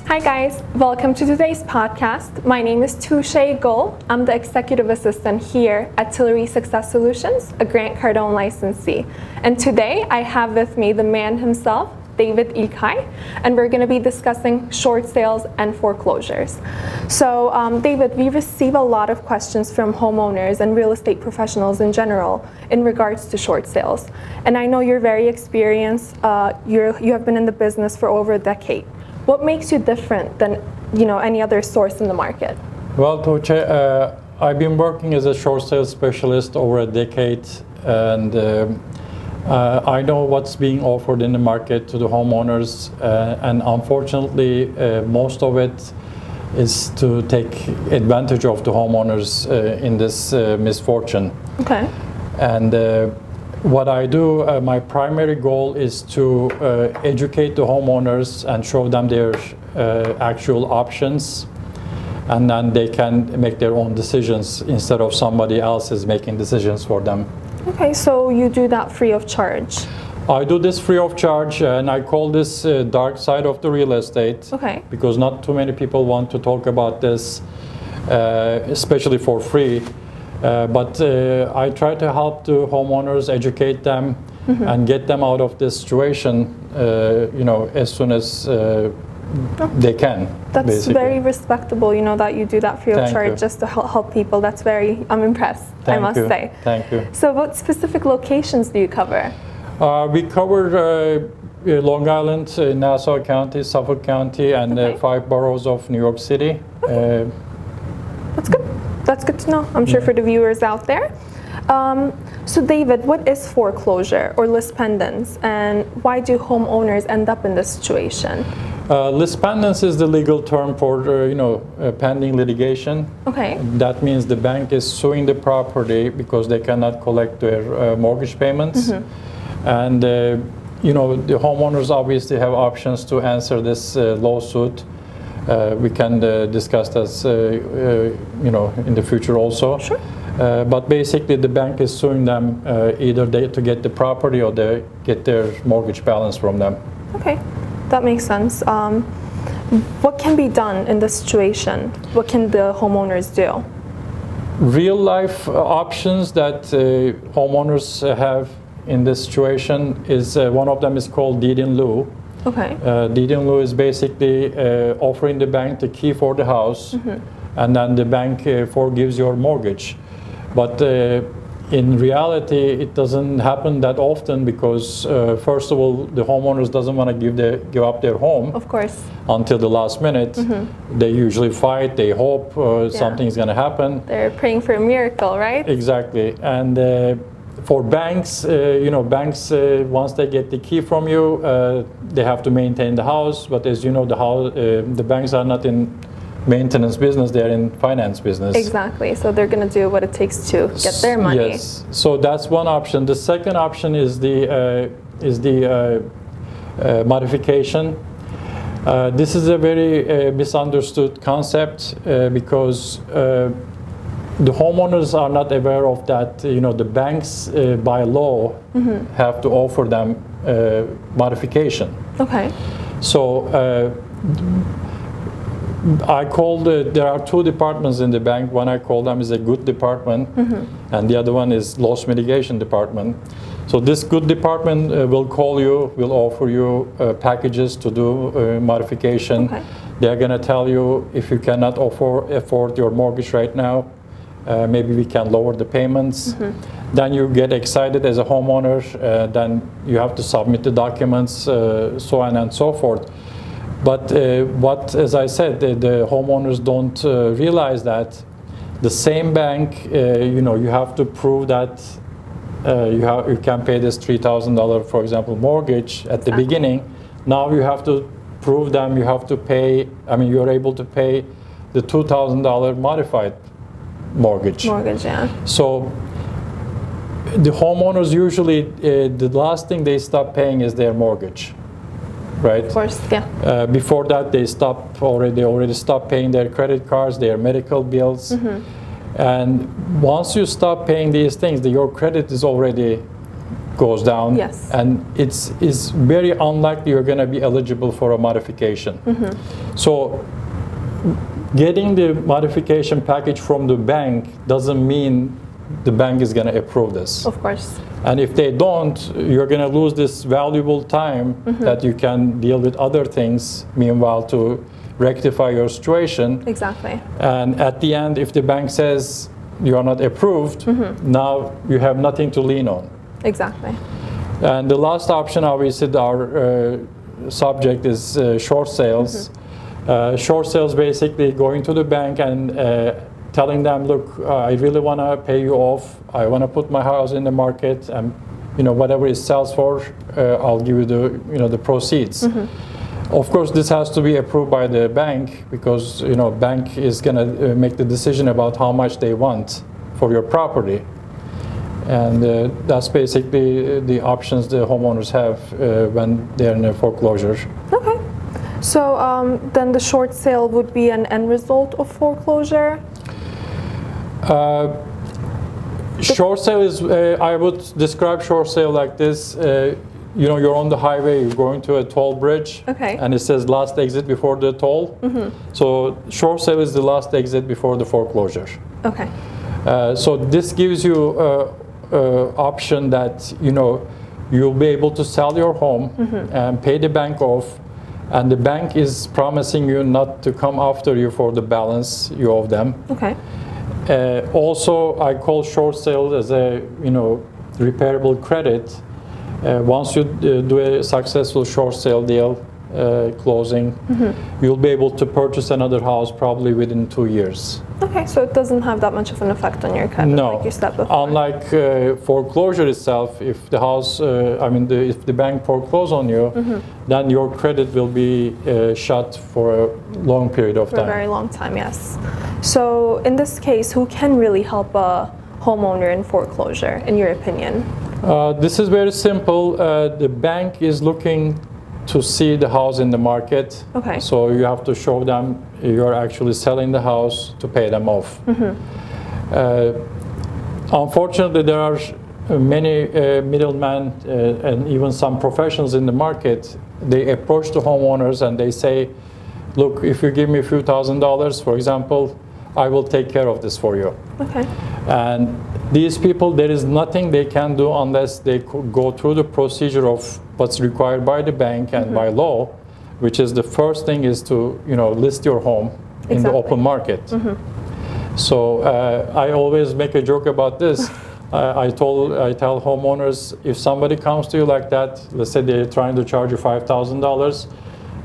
Hi guys, welcome to today's podcast. My name is Touche Gul. I'm the executive assistant here at Tillery Success Solutions, a Grant Cardone licensee. And today I have with me the man himself, David ILKAY, and we're going to be discussing short sales and foreclosures. So David, we receive a lot of questions from homeowners and real estate professionals in general in regards to short sales. And I know you're very experienced. You have been in the business for over a decade. What makes you different than any other source in the market? Well, Tuğçe, I've been working as a short sales specialist over a decade, and I know what's being offered in the market to the homeowners, and unfortunately, most of it is to take advantage of the homeowners in this misfortune. Okay. And what I do, my primary goal is to educate the homeowners and show them their actual options, and then they can make their own decisions instead of somebody else is making decisions for them. Okay, so you do that free of charge? I do this free of charge, and I call this dark side of the real estate. Okay. Because not too many people want to talk about this, especially for free. But I try to help the homeowners, educate them, and get them out of this situation, as soon as they can. That's basically very respectable, that you do that free of charge just to help people. That's I'm impressed, I must say. Thank you. So what specific locations do you cover? We cover Long Island, Nassau County, Suffolk County, and 5 boroughs of New York City. That's good. That's good to know, I'm sure, for the viewers out there. So David, what is foreclosure or list pendants, and why do homeowners end up in this situation? List pendants is the legal term for pending litigation. Okay. That means the bank is suing the property because they cannot collect their mortgage payments. And the homeowners obviously have options to answer this lawsuit. We can discuss this, in the future also. Sure. But basically, the bank is suing them either to get the property or they get their mortgage balance from them. Okay, that makes sense. What can be done in this situation? What can the homeowners do? Real life options that homeowners have in this situation is one of them is called deed in lieu. Okay. Deed in lieu is basically offering the bank the key for the house, and then the bank forgives your mortgage. But in reality, it doesn't happen that often because, first of all, the homeowners doesn't want to give up their home. Of course. Until the last minute. They usually fight. They hope something's going to happen. They're praying for a miracle, right? Exactly. And for banks, banks once they get the key from you, they have to maintain the house. But as you know, the banks are not in maintenance business; they are in finance business. Exactly. So they're going to do what it takes to get their money. Yes. So that's one option. The second option is the modification. This is a very misunderstood concept because the homeowners are not aware of that. The banks by law have to offer them modification. Okay. So I called. There are 2 departments in the bank. One I call them is a good department, and the other one is loss mitigation department. So this good department will call you, will offer you packages to do modification. Okay. They're going to tell you if you cannot afford your mortgage right now. Maybe we can lower the payments. Then you get excited as a homeowner. Then you have to submit the documents, so on and so forth. But as I said, the homeowners don't realize that the same bank, you have to prove that you can pay this $3,000, for example, mortgage at the beginning. Now you have to prove them. You have to pay. You're able to pay the $2,000 modified mortgage. Yeah. So the homeowners usually, the last thing they stop paying is their mortgage, right? Of course, yeah. Before that, they already stopped paying their credit cards, their medical bills. And once you stop paying these things, your credit is already goes down. Yes. And it's very unlikely you're going to be eligible for a modification. So getting the modification package from the bank doesn't mean the bank is going to approve this. Of course. And if they don't, you're going to lose this valuable time that you can deal with other things meanwhile to rectify your situation. Exactly. And at the end, if the bank says you are not approved, now you have nothing to lean on. Exactly. And the last option, obviously, our subject is short sales. Short sales basically going to the bank and telling them, look, I really want to pay you off. I want to put my house in the market, and whatever it sells for, I'll give you the proceeds. Of course, this has to be approved by the bank because bank is going to make the decision about how much they want for your property. And that's basically the options the homeowners have when they're in a foreclosure. Okay. So then the short sale would be an end result of foreclosure? Short sale is, I would describe short sale like this. You're on the highway, you're going to a toll bridge, Okay. and it says last exit before the toll. So short sale is the last exit before the foreclosure. Okay. So this gives you option that you'll be able to sell your home and pay the bank off, and the bank is promising you not to come after you for the balance you owe them. Okay. Also, I call short sale as a repairable credit. Once you do a successful short sale deal closing, you'll be able to purchase another house probably within 2 years. Okay, so it doesn't have that much of an effect on your credit, No, like you said before. unlike foreclosure itself, if the house, if the bank foreclose on you, then your credit will be shut for a long period of For time. a very long time, yes. So in this case, who can really help a homeowner in foreclosure, in your opinion? This is very simple. The bank is looking to see the house in the market. Okay. So you have to show them you're actually selling the house to pay them off. Unfortunately, there are many middlemen and even some professionals in the market. They approach the homeowners and they say, look, if you give me a few $1,000s, for example, I will take care of this for you. Okay. And these people, there is nothing they can do unless they go through the procedure of what's required by the bank and by law, which is the first thing is to list your home in the open market. So I always make a joke about this. I tell homeowners, if somebody comes to you like that, let's say they're trying to charge you $5,000,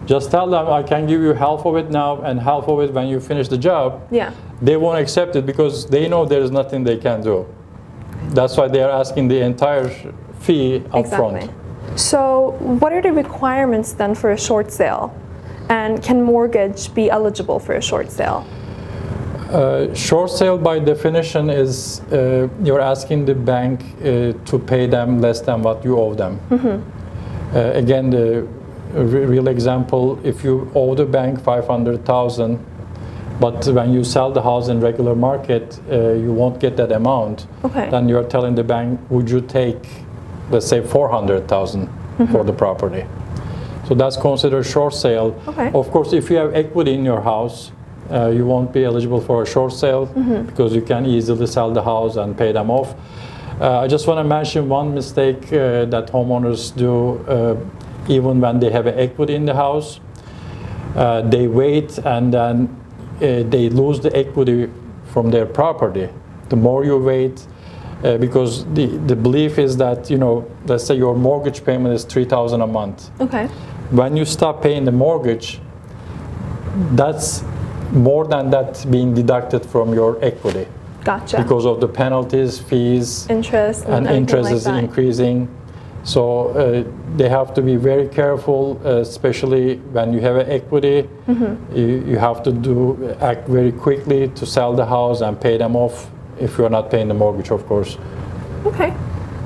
just tell them I can give you half of it now and half of it when you finish the job. Yeah. They won't accept it because they know there's nothing they can do. That's why they are asking the entire fee up front. Exactly. So what are the requirements then for a short sale? And can mortgage be eligible for a short sale? Short sale by definition is you're asking the bank to pay them less than what you owe them. Again, the real example, if you owe the bank $500,000, but when you sell the house in regular market, you won't get that amount. Okay. Then you're telling the bank, would you take, let's say, $400,000 for the property? So that's considered short sale. Okay. Of course, if you have equity in your house, you won't be eligible for a short sale because you can easily sell the house and pay them off. I just want to mention one mistake that homeowners do even when they have equity in the house. They wait and then they lose the equity from their property. The more you wait, because the belief is that, let's say your mortgage payment is $3,000 a month. Okay. When you stop paying the mortgage, that's more than that being deducted from your equity. Gotcha. Because of the penalties, fees, Interest and everything interest like is that. increasing. So they have to be very careful, especially when you have an equity. You have to act very quickly to sell the house and pay them off if you're not paying the mortgage, of course. Okay,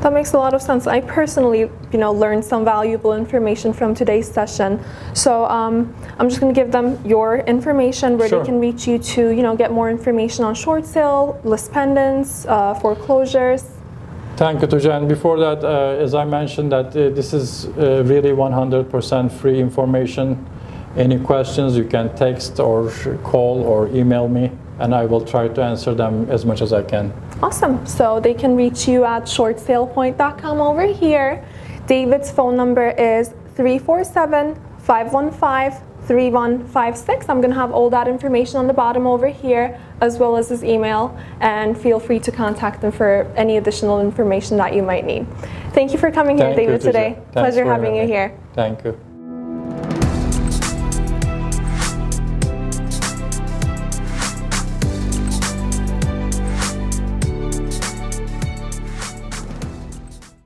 that makes a lot of sense. I personally, learned some valuable information from today's session. So I'm just going to give them your information where Sure. they can reach you to, get more information on short sale, list pendants, foreclosures. Thank you, Tuja. And before that, as I mentioned, that this is really 100% free information. Any questions, you can text or call or email me, and I will try to answer them as much as I can. Awesome. So they can reach you at shortsalepoint.com over here. David's phone number is 347-515-3156. I'm going to have all that information on the bottom over here, as well as his email, and feel free to contact him for any additional information that you might need. Thank you for coming here, David, today. Pleasure having you here. Thank you.